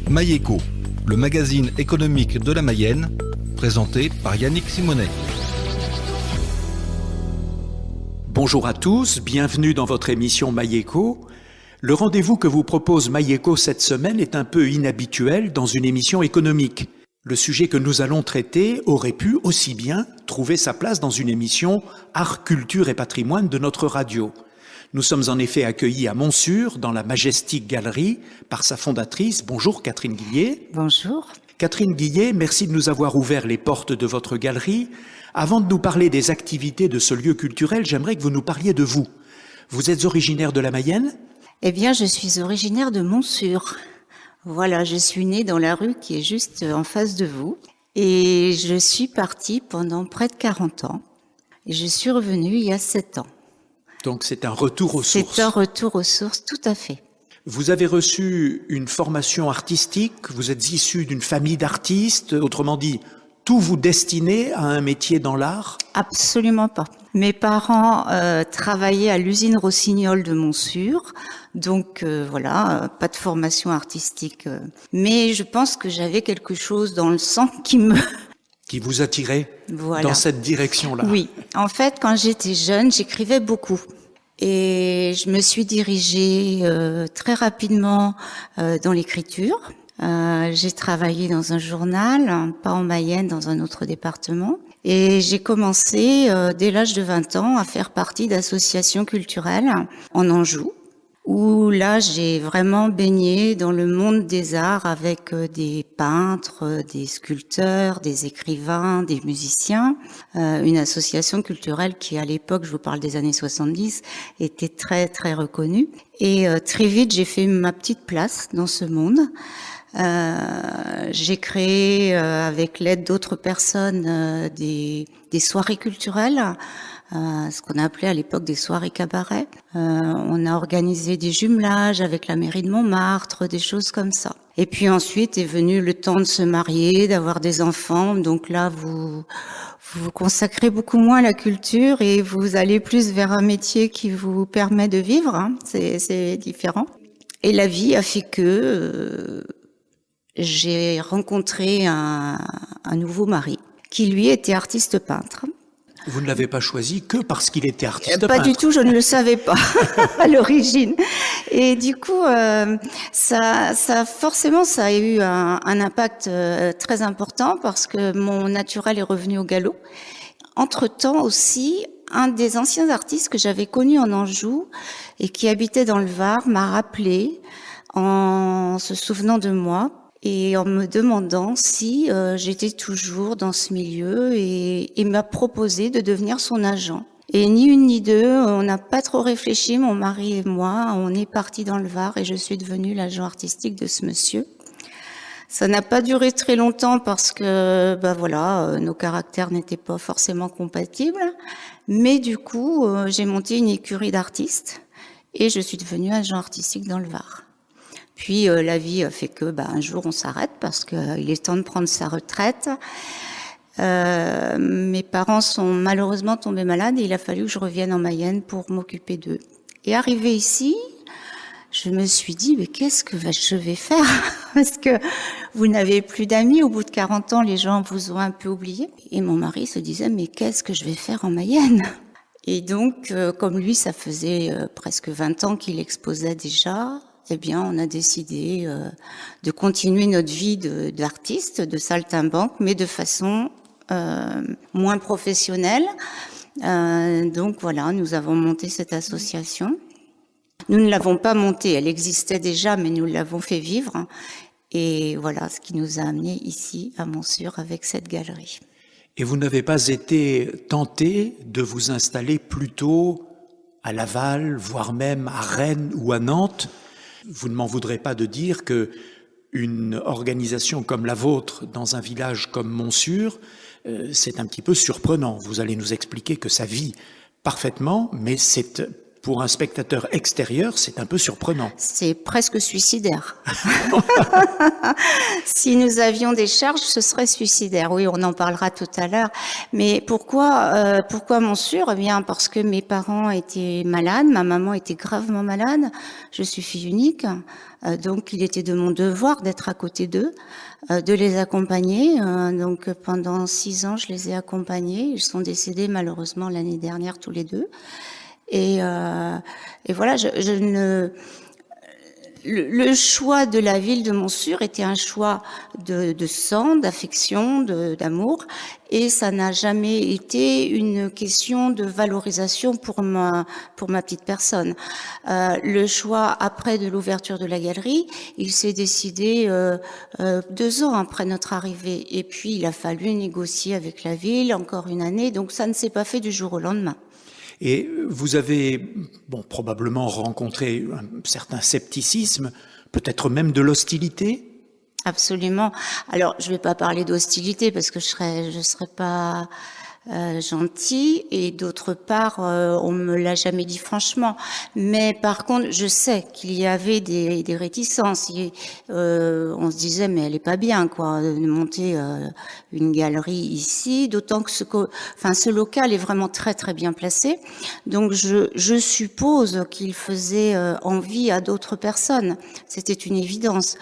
Maïeco, le magazine économique de la Mayenne, présenté par Yannick Simonet. Bonjour à tous, bienvenue dans votre émission Maïeco. Le rendez-vous que vous propose Maïeco cette semaine est un peu inhabituel dans une émission économique. Le sujet que nous allons traiter aurait pu aussi bien trouver sa place dans une émission Art, Culture et Patrimoine de notre radio. Nous sommes en effet accueillis à Montsûrs, dans la Majestic Galerie, par sa fondatrice. Bonjour Catherine Guillet. Bonjour. Catherine Guillet, merci de nous avoir ouvert les portes de votre galerie. Avant de nous parler des activités de ce lieu culturel, j'aimerais que vous nous parliez de vous. Vous êtes originaire de la Mayenne ? Eh bien, je suis originaire de Montsûrs. Voilà, je suis née dans la rue qui est juste en face de vous. Et je suis partie pendant près de 40 ans. Et je suis revenue il y a 7 ans. Donc c'est un retour aux sources. C'est un retour aux sources, tout à fait. Vous avez reçu une formation artistique, vous êtes issu d'une famille d'artistes, autrement dit, tout vous destinez à un métier dans l'art ? Absolument pas. Mes parents travaillaient à l'usine Rossignol de Montsûrs, donc voilà, pas de formation artistique. Mais je pense que j'avais quelque chose dans le sang qui vous attirait voilà. Dans cette direction-là. Oui. En fait, quand j'étais jeune, j'écrivais beaucoup. Et je me suis dirigée très rapidement dans l'écriture. J'ai travaillé dans un journal, pas en Mayenne, dans un autre département. Et j'ai commencé, dès l'âge de 20 ans, à faire partie d'associations culturelles en Anjou, où là, j'ai vraiment baigné dans le monde des arts avec des peintres, des sculpteurs, des écrivains, des musiciens. Une association culturelle qui, à l'époque, je vous parle des années 70, était très, très reconnue. Et très vite, j'ai fait ma petite place dans ce monde. J'ai créé avec l'aide d'autres personnes des soirées culturelles, ce qu'on appelait à l'époque des soirées cabaret. On a organisé des jumelages avec la mairie de Montmartre, des choses comme ça. Et puis ensuite est venu le temps de se marier, d'avoir des enfants. Donc là, vous vous consacrez beaucoup moins à la culture et vous allez plus vers un métier qui vous permet de vivre. Hein. C'est différent. Et la vie a fait que j'ai rencontré un nouveau mari qui, lui, était artiste peintre. Vous ne l'avez pas choisi que parce qu'il était artiste peintre. Pas du tout, je ne le savais pas à l'origine. Et du coup, forcément, ça a eu un impact très important parce que mon naturel est revenu au galop. Entre-temps aussi, un des anciens artistes que j'avais connu en Anjou et qui habitait dans le Var m'a rappelé en se souvenant de moi et en me demandant si j'étais toujours dans ce milieu et m'a proposé de devenir son agent. Et ni une ni deux, on n'a pas trop réfléchi, mon mari et moi, on est partis dans le Var et je suis devenue l'agent artistique de ce monsieur. Ça n'a pas duré très longtemps parce que, nos caractères n'étaient pas forcément compatibles. Mais du coup, j'ai monté une écurie d'artistes et je suis devenue agent artistique dans le Var. Puis la vie a fait que un jour on s'arrête parce qu'il est temps de prendre sa retraite. Mes parents sont malheureusement tombés malades et il a fallu que je revienne en Mayenne pour m'occuper d'eux. Et arrivée ici, je me suis dit mais qu'est-ce que je vais faire ? Parce que vous n'avez plus d'amis, au bout de 40 ans les gens vous ont un peu oublié. Et mon mari se disait mais qu'est-ce que je vais faire en Mayenne ? Et donc comme lui ça faisait presque 20 ans qu'il exposait déjà, eh bien, on a décidé de continuer notre vie d'artiste, de saltimbanque, mais de façon moins professionnelle. Donc voilà, nous avons monté cette association. Nous ne l'avons pas montée, elle existait déjà, mais nous l'avons fait vivre. Et voilà ce qui nous a amenés ici, à Montsûrs, avec cette galerie. Et vous n'avez pas été tenté de vous installer plutôt à Laval, voire même à Rennes ou à Nantes ? Vous ne m'en voudrez pas de dire que une organisation comme la vôtre dans un village comme Montsûrs, c'est un petit peu surprenant. Vous allez nous expliquer que ça vit parfaitement, mais c'est pour un spectateur extérieur, c'est un peu surprenant. C'est presque suicidaire. Si nous avions des charges, ce serait suicidaire. Oui, on en parlera tout à l'heure. Mais pourquoi Montsûrs? Eh bien, parce que mes parents étaient malades, ma maman était gravement malade. Je suis fille unique, donc il était de mon devoir d'être à côté d'eux, de les accompagner. Donc pendant 6 ans, je les ai accompagnés. Ils sont décédés malheureusement l'année dernière tous les deux. Et voilà, le choix de la ville de Montsûrs était un choix de sang, d'affection, d'amour, et ça n'a jamais été une question de valorisation pour ma petite personne. Le choix après de l'ouverture de la galerie, il s'est décidé 2 ans après notre arrivée, et puis il a fallu négocier avec la ville encore une année, donc ça ne s'est pas fait du jour au lendemain. Et vous avez probablement rencontré un certain scepticisme, peut-être même de l'hostilité? Absolument. Alors, je vais pas parler d'hostilité parce que je serais pas gentil, et d'autre part, on me l'a jamais dit franchement. Mais par contre, je sais qu'il y avait des réticences. On se disait, mais elle est pas bien, quoi, de monter une galerie ici. D'autant que ce local est vraiment très très bien placé. Donc je suppose qu'il faisait envie à d'autres personnes. C'était une évidence.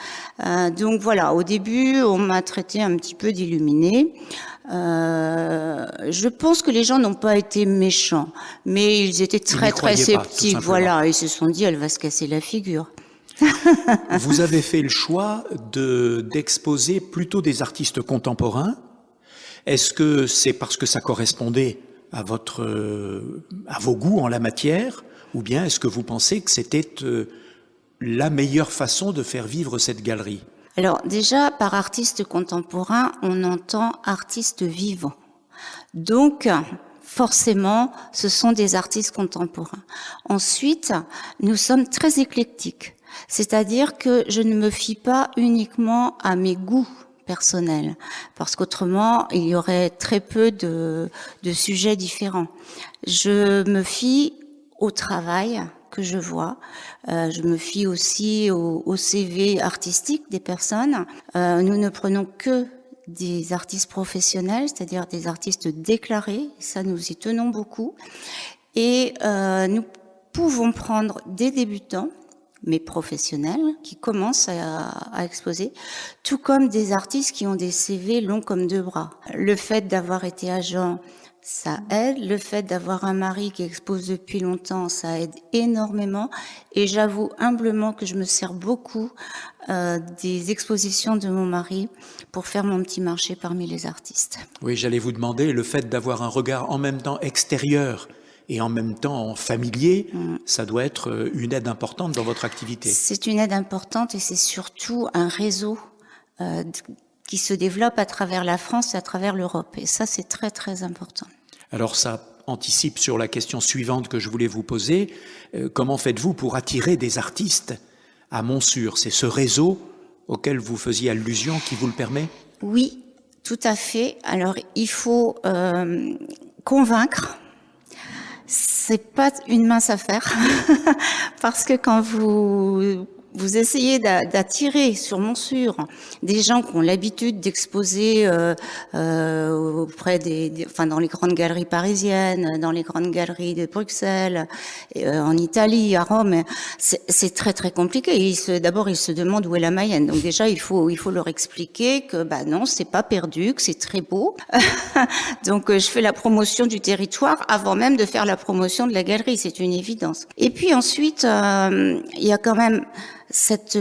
Donc voilà, au début, on m'a traité un petit peu d'illuminée. Je pense que les gens n'ont pas été méchants, mais ils étaient très très sceptiques. Voilà, ils se sont dit, elle va se casser la figure. Vous avez fait le choix d'exposer plutôt des artistes contemporains. Est-ce que c'est parce que ça correspondait à vos goûts en la matière, ou bien est-ce que vous pensez que c'était la meilleure façon de faire vivre cette galerie? Alors déjà, par artiste contemporain, on entend artiste vivant. Donc, forcément, ce sont des artistes contemporains. Ensuite, nous sommes très éclectiques. C'est-à-dire que je ne me fie pas uniquement à mes goûts personnels, parce qu'autrement, il y aurait très peu de sujets différents. Je me fie au travail que je vois. Je me fie aussi au CV artistique des personnes. Nous ne prenons que des artistes professionnels, c'est-à-dire des artistes déclarés. Ça, nous y tenons beaucoup. Et nous pouvons prendre des débutants, mais professionnels, qui commencent à exposer, tout comme des artistes qui ont des CV longs comme 2 bras. Le fait d'avoir été agent, ça aide. Le fait d'avoir un mari qui expose depuis longtemps, ça aide énormément. Et j'avoue humblement que je me sers beaucoup des expositions de mon mari pour faire mon petit marché parmi les artistes. Oui, j'allais vous demander, le fait d'avoir un regard en même temps extérieur et en même temps familier, ça doit être une aide importante dans votre activité. C'est une aide importante, et c'est surtout un réseau qui se développe à travers la France et à travers l'Europe. Et ça, c'est très, très important. Alors ça anticipe sur la question suivante que je voulais vous poser. Comment faites-vous pour attirer des artistes à Montsûrs? C'est ce réseau auquel vous faisiez allusion qui vous le permet? Oui, tout à fait. Alors, il faut convaincre. C'est pas une mince affaire parce que quand vous essayez d'attirer sur Montsûrs des gens qui ont l'habitude d'exposer auprès dans les grandes galeries parisiennes, dans les grandes galeries de Bruxelles, en Italie, à Rome, c'est très très compliqué. D'abord, ils se demandent où est la Mayenne. Donc déjà, il faut leur expliquer que non, c'est pas perdu, que c'est très beau. Donc je fais la promotion du territoire avant même de faire la promotion de la galerie, c'est une évidence. Et puis ensuite, il y a quand même cette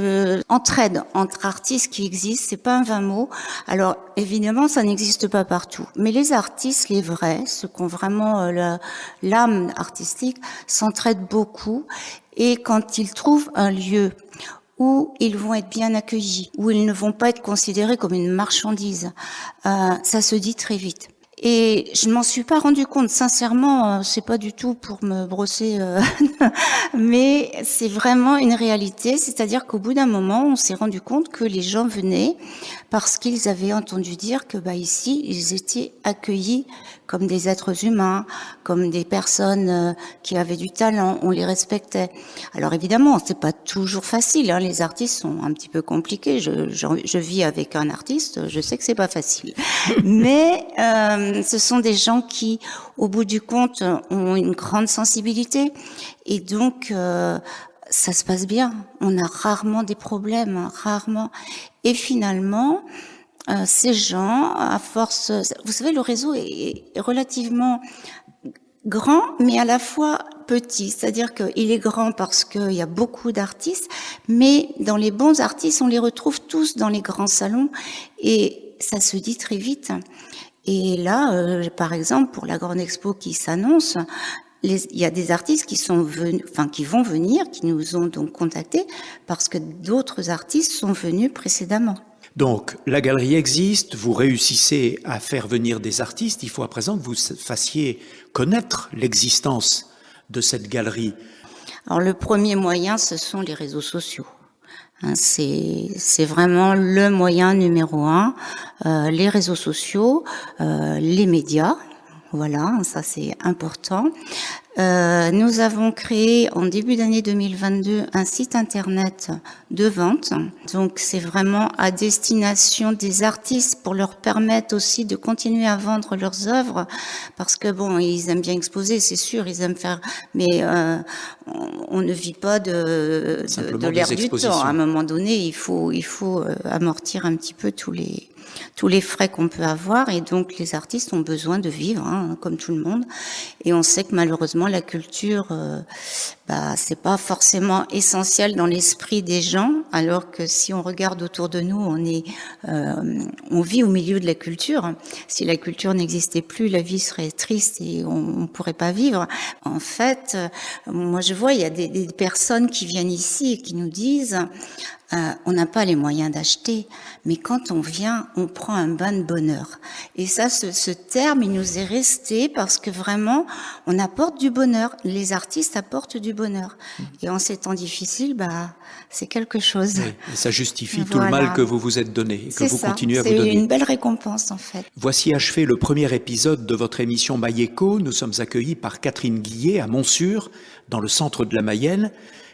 entraide entre artistes qui existe, c'est pas un vain mot. Alors évidemment, ça n'existe pas partout, mais les artistes, les vrais, ceux qui ont vraiment l'âme artistique, s'entraident beaucoup, et quand ils trouvent un lieu où ils vont être bien accueillis, où ils ne vont pas être considérés comme une marchandise, ça se dit très vite. Et je m'en suis pas rendu compte, sincèrement, c'est pas du tout pour me brosser, mais c'est vraiment une réalité. C'est-à-dire qu'au bout d'un moment, on s'est rendu compte que les gens venaient parce qu'ils avaient entendu dire que, ici, ils étaient accueillis comme des êtres humains, comme des personnes qui avaient du talent, on les respectait. Alors évidemment, c'est pas toujours facile, hein, les artistes sont un petit peu compliqués. Je vis avec un artiste, je sais que c'est pas facile. Mais ce sont des gens qui, au bout du compte, ont une grande sensibilité et donc ça se passe bien. On a rarement des problèmes, hein, rarement. Et finalement, ces gens, à force, vous savez, le réseau est relativement grand, mais à la fois petit. C'est-à-dire qu'il est grand parce qu'il y a beaucoup d'artistes, mais dans les bons artistes, on les retrouve tous dans les grands salons et ça se dit très vite. Et là, par exemple, pour la grande expo qui s'annonce, il y a des artistes qui sont venus, qui vont venir, qui nous ont donc contactés parce que d'autres artistes sont venus précédemment. Donc, la galerie existe, vous réussissez à faire venir des artistes, il faut à présent que vous fassiez connaître l'existence de cette galerie. Alors, le premier moyen, ce sont les réseaux sociaux. C'est vraiment le moyen numéro 1, les réseaux sociaux, les médias. Voilà, ça c'est important. Nous avons créé en début d'année 2022 un site internet de vente. Donc c'est vraiment à destination des artistes pour leur permettre aussi de continuer à vendre leurs œuvres parce que ils aiment bien exposer, c'est sûr, ils aiment faire, mais on ne vit pas de l'air du temps. À un moment donné, il faut amortir un petit peu tous les frais qu'on peut avoir et donc les artistes ont besoin de vivre, hein, comme tout le monde. Et on sait que malheureusement la culture, c'est pas forcément essentiel dans l'esprit des gens, alors que si on regarde autour de nous, on vit au milieu de la culture. Si la culture n'existait plus, la vie serait triste et on pourrait pas vivre. En fait, moi je vois, il y a des personnes qui viennent ici et qui nous disent on n'a pas les moyens d'acheter, mais quand on vient, on prend un bain de bonheur. Et ça, ce terme, il nous est resté parce que vraiment, on apporte du bonheur. Les artistes apportent du bonheur. Et en ces temps difficiles, c'est quelque chose. Oui, et ça justifie tout le mal que vous vous êtes donné et que vous continuez à vous donner. C'est une belle récompense, en fait. Voici achevé le premier épisode de votre émission Maïeko. Nous sommes accueillis par Catherine Guillet à Montsûrs, dans le centre de la Mayenne.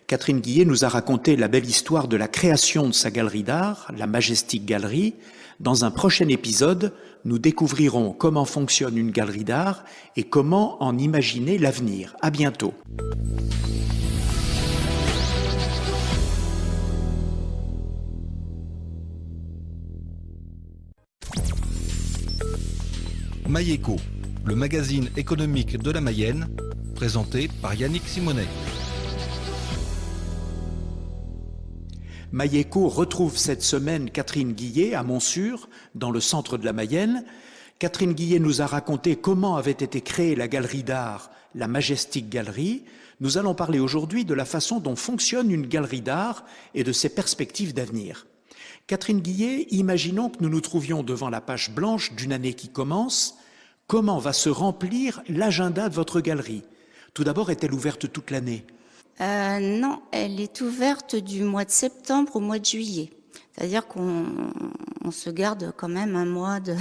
Catherine Guillet nous a raconté la belle histoire de la création de sa galerie d'art, la Majestic Gallery. Dans un prochain épisode, nous découvrirons comment fonctionne une galerie d'art et comment en imaginer l'avenir. À bientôt. Maïeko, le magazine économique de la Mayenne, présenté par Yannick Simonet. Maïeko retrouve cette semaine Catherine Guillet à Montsûrs, dans le centre de la Mayenne. Catherine Guillet nous a raconté comment avait été créée la galerie d'art, la Majestic Gallery. Nous allons parler aujourd'hui de la façon dont fonctionne une galerie d'art et de ses perspectives d'avenir. Catherine Guillet, imaginons que nous nous trouvions devant la page blanche d'une année qui commence. Comment va se remplir l'agenda de votre galerie? Tout d'abord, est-elle ouverte toute l'année? Non, elle est ouverte du mois de septembre au mois de juillet. C'est-à-dire qu'on se garde quand même un mois de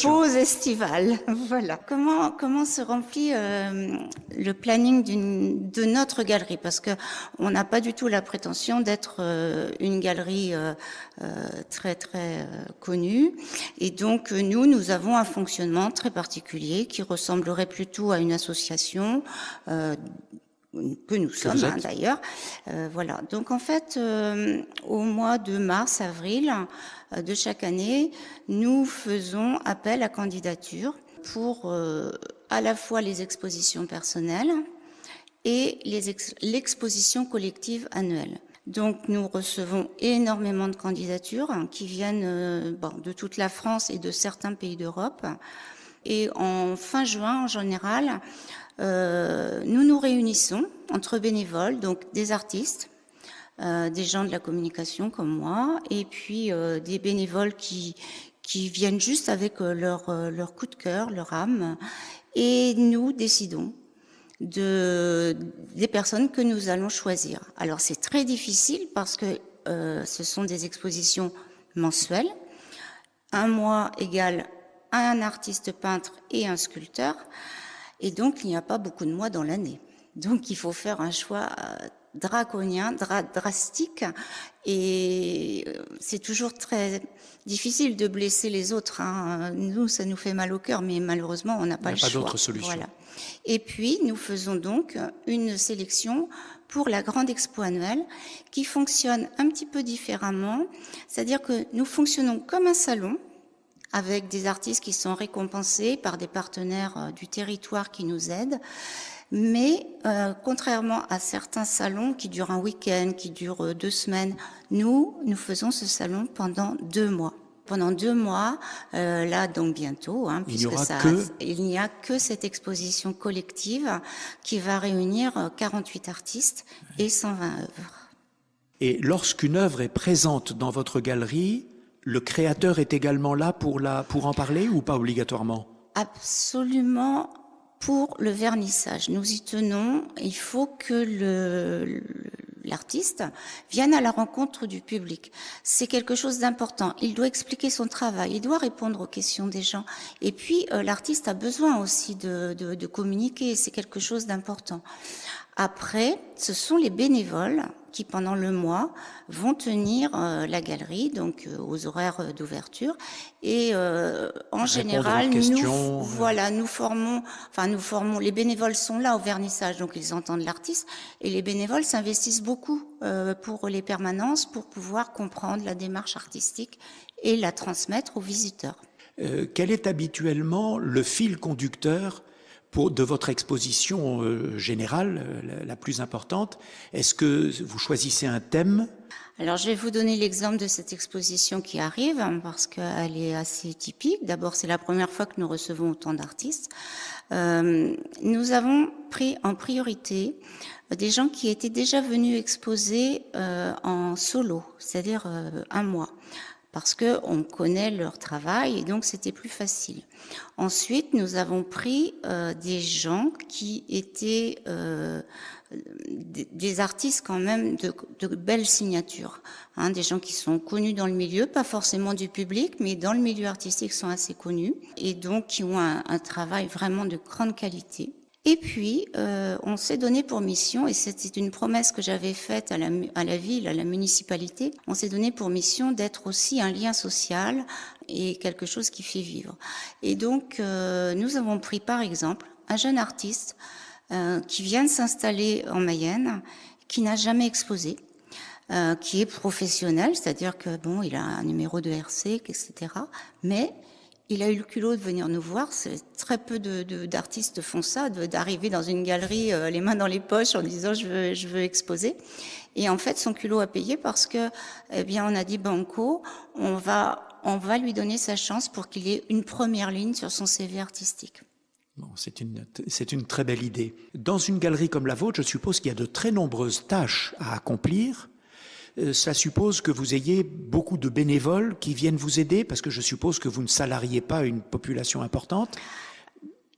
pause estivale. Voilà. Comment se remplit le planning de notre galerie? Parce que on n'a pas du tout la prétention d'être une galerie très très connue. Et donc nous avons un fonctionnement très particulier qui ressemblerait plutôt à une association. Que nous sommes d'ailleurs. Voilà. Donc en fait, au mois de mars, avril de chaque année, nous faisons appel à candidature pour à la fois les expositions personnelles et l'exposition collective annuelle. Donc nous recevons énormément de candidatures qui viennent de toute la France et de certains pays d'Europe. Et en fin juin, en général, nous nous réunissons entre bénévoles, donc des artistes, des gens de la communication comme moi, et puis des bénévoles qui qui viennent juste avec leur coup de cœur, leur âme, et nous décidons des personnes que nous allons choisir. Alors c'est très difficile parce que ce sont des expositions mensuelles. Un mois égale un artiste peintre et un sculpteur, et donc il n'y a pas beaucoup de mois dans l'année. Donc il faut faire un choix draconien, drastique, et c'est toujours très difficile de blesser les autres. Nous, ça nous fait mal au cœur, mais malheureusement, on n'a pas le choix. Il n'y a pas d'autre solution. Voilà. Et puis, nous faisons donc une sélection pour la grande expo annuelle qui fonctionne un petit peu différemment. C'est-à-dire que nous fonctionnons comme un salon, avec des artistes qui sont récompensés par des partenaires du territoire qui nous aident. Mais contrairement à certains salons qui durent un week-end, qui durent 2 semaines, nous faisons ce salon pendant 2 mois. Pendant 2 mois, là donc bientôt, il n'y a que cette exposition collective qui va réunir 48 artistes et 120 œuvres. Et lorsqu'une œuvre est présente dans votre galerie, le créateur est également là pour en parler ou pas obligatoirement? Absolument. Pour le vernissage, nous y tenons. Il faut que l'artiste vienne à la rencontre du public. C'est quelque chose d'important. Il doit expliquer son travail, il doit répondre aux questions des gens. Et puis, l'artiste a besoin aussi de communiquer. C'est quelque chose d'important. Après, ce sont les bénévoles qui, pendant le mois, vont tenir la galerie, donc aux horaires d'ouverture. Et en général, nous formons. Les bénévoles sont là au vernissage, donc ils entendent l'artiste. Et les bénévoles s'investissent beaucoup pour les permanences, pour pouvoir comprendre la démarche artistique et la transmettre aux visiteurs. Quel est habituellement le fil conducteur de votre exposition générale, la plus importante? Est-ce que vous choisissez un thème? Alors, je vais vous donner l'exemple de cette exposition qui arrive, parce qu'elle est assez typique. D'abord, c'est la première fois que nous recevons autant d'artistes. Nous avons pris en priorité des gens qui étaient déjà venus exposer en solo, c'est-à-dire un mois, parce que on connaît leur travail et donc c'était plus facile. Ensuite, nous avons pris des gens qui étaient des artistes quand même de belles signatures, des gens qui sont connus dans le milieu, pas forcément du public, mais dans le milieu artistique sont assez connus et donc qui ont un travail vraiment de grande qualité. Et puis, on s'est donné pour mission, et c'était une promesse que j'avais faite à la ville, à la municipalité, on s'est donné pour mission d'être aussi un lien social et quelque chose qui fait vivre. Et donc, nous avons pris par exemple un jeune artiste qui vient de s'installer en Mayenne, qui n'a jamais exposé, qui est professionnel, c'est-à-dire que il a un numéro de RC, etc., mais il a eu le culot de venir nous voir. Très peu d'artistes font ça, d'arriver dans une galerie les mains dans les poches en disant je veux exposer. Et en fait, son culot a payé parce que, on a dit banco, on va lui donner sa chance pour qu'il ait une première ligne sur son CV artistique. Bon, c'est une très belle idée. Dans une galerie comme la vôtre, je suppose qu'il y a de très nombreuses tâches à accomplir. Cela suppose que vous ayez beaucoup de bénévoles qui viennent vous aider, parce que je suppose que vous ne salariez pas une population importante.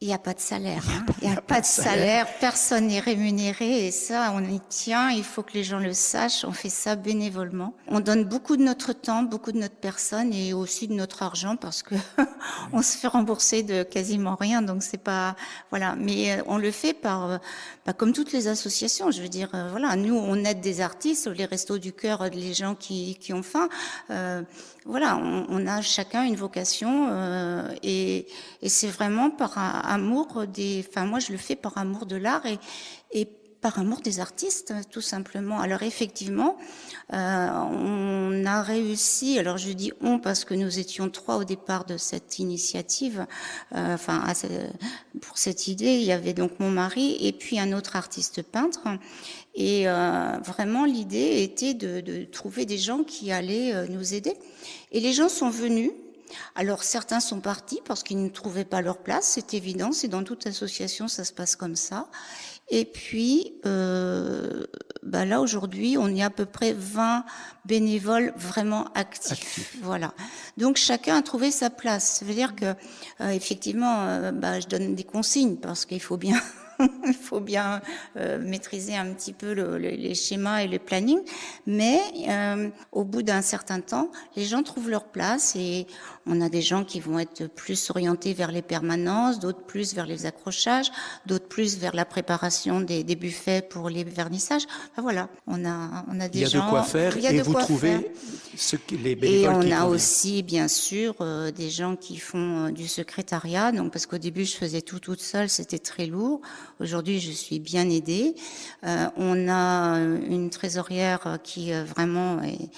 Il n'y a pas de salaire. Il n'y a pas de salaire. Personne n'est rémunéré et ça, on y tient. Il faut que les gens le sachent. On fait ça bénévolement. On donne beaucoup de notre temps, beaucoup de notre personne et aussi de notre argent parce que on se fait rembourser de quasiment rien. Donc c'est pas, voilà. Mais on le fait comme toutes les associations. Je veux dire, nous, on aide des artistes, les Restos du Cœur, les gens qui ont faim. On a chacun une vocation et c'est vraiment par amour moi je le fais par amour de l'art et par amour des artistes, tout simplement. Alors effectivement, on a réussi, alors je dis on parce que nous étions 3 au départ de cette initiative, pour cette idée, il y avait donc mon mari et puis un autre artiste peintre. Et vraiment, l'idée était de trouver des gens qui allaient nous aider. Et les gens sont venus. Alors certains sont partis parce qu'ils ne trouvaient pas leur place, c'est évident, c'est dans toute association, ça se passe comme ça. Et puis, là aujourd'hui, on est à peu près 20 bénévoles vraiment actifs. Voilà. Donc chacun a trouvé sa place. Ça veut dire que effectivement, je donne des consignes parce qu'il faut bien il faut bien maîtriser un petit peu les schémas et les plannings, mais au bout d'un certain temps, les gens trouvent leur place et on a des gens qui vont être plus orientés vers les permanences, d'autres plus vers les accrochages, d'autres plus vers la préparation des buffets pour les vernissages. Enfin, voilà, on a des gens. Il y a de quoi faire et vous trouvez les bénévoles qui conviennent. Et on a aussi, bien sûr, des gens qui font du secrétariat. Donc, parce qu'au début, je faisais tout toute seule, c'était très lourd. Aujourd'hui, je suis bien aidée. On a une trésorière qui vraiment est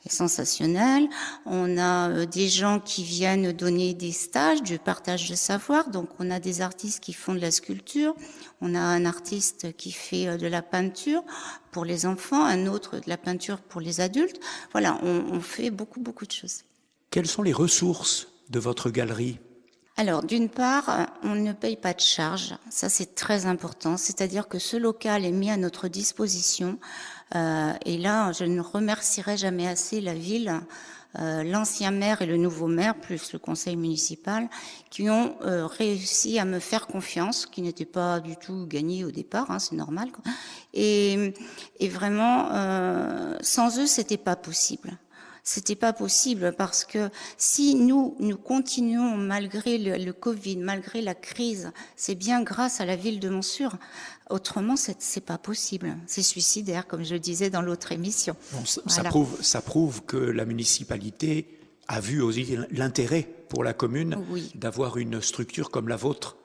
sensationnelle. On a des gens qui viennent donner des stages, du partage de savoir. Donc, on a des artistes qui font de la sculpture. On a un artiste qui fait de la peinture pour les enfants, un autre de la peinture pour les adultes. Voilà, on fait beaucoup de choses. Quelles sont les ressources de votre galerie ? Alors, d'une part, on ne paye pas de charges. Ça, c'est très important. C'est-à-dire que ce local est mis à notre disposition. Et là, je ne remercierai jamais assez la ville, l'ancien maire et le nouveau maire, plus le conseil municipal, qui ont réussi à me faire confiance, qui n'était pas du tout gagné au départ, c'est normal, quoi. Et vraiment, sans eux, c'était pas possible. C'était pas possible parce que si nous continuons malgré le Covid, malgré la crise, c'est bien grâce à la ville de Montsûrs. Autrement, c'est pas possible. C'est suicidaire, comme je le disais dans l'autre émission. Bon, voilà. ça prouve que la municipalité a vu aussi l'intérêt pour la commune d'avoir une structure comme la vôtre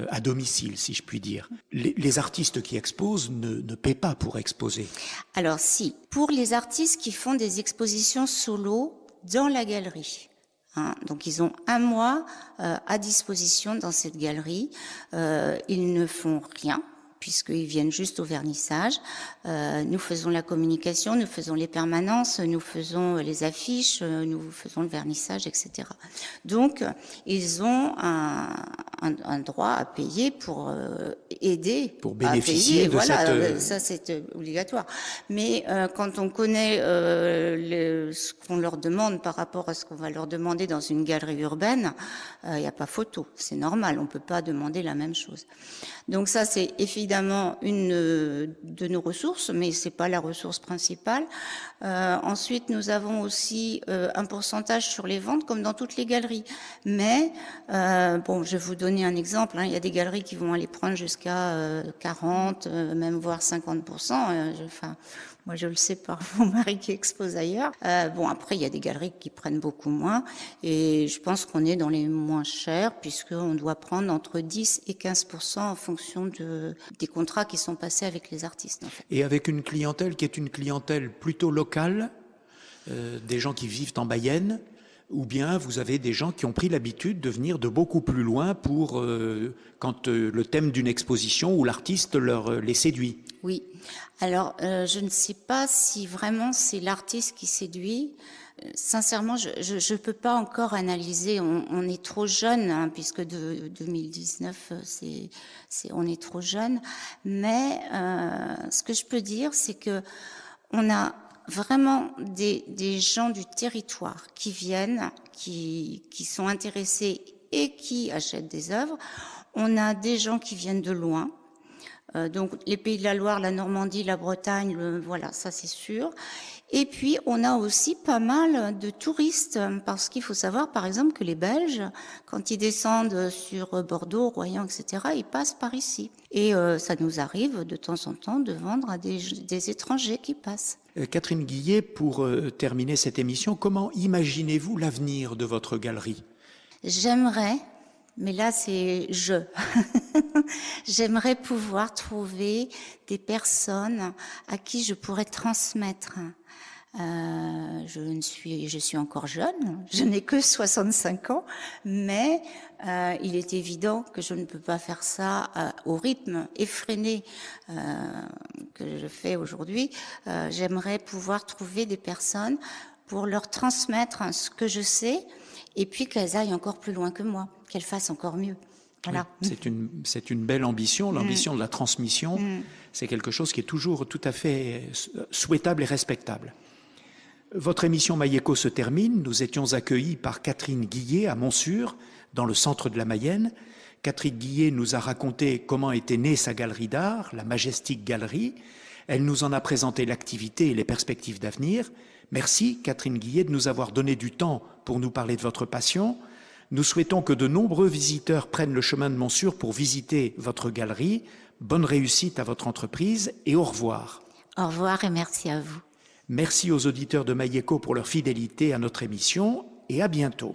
à domicile, si je puis dire. Les artistes qui exposent ne paient pas pour exposer. Alors si, pour les artistes qui font des expositions solo dans la galerie. Donc ils ont un mois à disposition dans cette galerie. Ils ne font rien, puisqu'ils viennent juste au vernissage. Nous faisons la communication, nous faisons les permanences, nous faisons les affiches, nous faisons le vernissage, etc. Donc, ils ont un droit à payer pour aider, pour bénéficier à payer. De voilà, ça c'est obligatoire. Mais quand on connaît ce qu'on leur demande par rapport à ce qu'on va leur demander dans une galerie urbaine, il n'y a pas photo. C'est normal, on peut pas demander la même chose. Donc ça, c'est évidemment une de nos ressources, mais c'est pas la ressource principale. Ensuite, nous avons aussi un pourcentage sur les ventes, comme dans toutes les galeries. Mais je vais vous donner un exemple. Il y a des galeries qui vont aller prendre jusqu'à 40, même voire 50%. Moi, je le sais par mon mari qui expose ailleurs. Après, il y a des galeries qui prennent beaucoup moins. Et je pense qu'on est dans les moins chers, puisqu'on doit prendre entre 10 et 15% en fonction des contrats qui sont passés avec les artistes. En fait. Et avec une clientèle qui est une clientèle plutôt locale, des gens qui vivent en Mayenne, ou bien vous avez des gens qui ont pris l'habitude de venir de beaucoup plus loin pour quand le thème d'une exposition ou l'artiste les séduit. Oui. Alors, je ne sais pas si vraiment c'est l'artiste qui séduit. Sincèrement, je peux pas encore analyser. On est trop jeune, puisque de 2019, on est trop jeune. Mais ce que je peux dire, c'est que on a vraiment des gens du territoire qui viennent, qui sont intéressés et qui achètent des œuvres. On a des gens qui viennent de loin. Donc les Pays de la Loire, la Normandie, la Bretagne, voilà, ça c'est sûr. Et puis on a aussi pas mal de touristes, parce qu'il faut savoir par exemple que les Belges, quand ils descendent sur Bordeaux, Royan, etc., ils passent par ici. Et ça nous arrive de temps en temps de vendre à des étrangers qui passent. Catherine Guillet, pour terminer cette émission, comment imaginez-vous l'avenir de votre galerie ? J'aimerais, mais là c'est j'aimerais pouvoir trouver des personnes à qui je pourrais transmettre. Je suis encore jeune, je n'ai que 65 ans, mais il est évident que je ne peux pas faire ça au rythme effréné que je fais aujourd'hui. J'aimerais pouvoir trouver des personnes pour leur transmettre ce que je sais, et puis qu'elles aillent encore plus loin que moi, qu'elles fassent encore mieux. Voilà. Oui, c'est une belle ambition, l'ambition de la transmission. C'est quelque chose qui est toujours tout à fait souhaitable et respectable. Votre émission Maïeko se termine. Nous étions accueillis par Catherine Guillet à Montsûrs, dans le centre de la Mayenne. Catherine Guillet nous a raconté comment était née sa galerie d'art, la Majestic Galerie. Elle nous en a présenté l'activité et les perspectives d'avenir. Merci, Catherine Guillet, de nous avoir donné du temps pour nous parler de votre passion. Nous souhaitons que de nombreux visiteurs prennent le chemin de Montsûrs pour visiter votre galerie. Bonne réussite à votre entreprise et au revoir. Au revoir et merci à vous. Merci aux auditeurs de Maïeko pour leur fidélité à notre émission et à bientôt.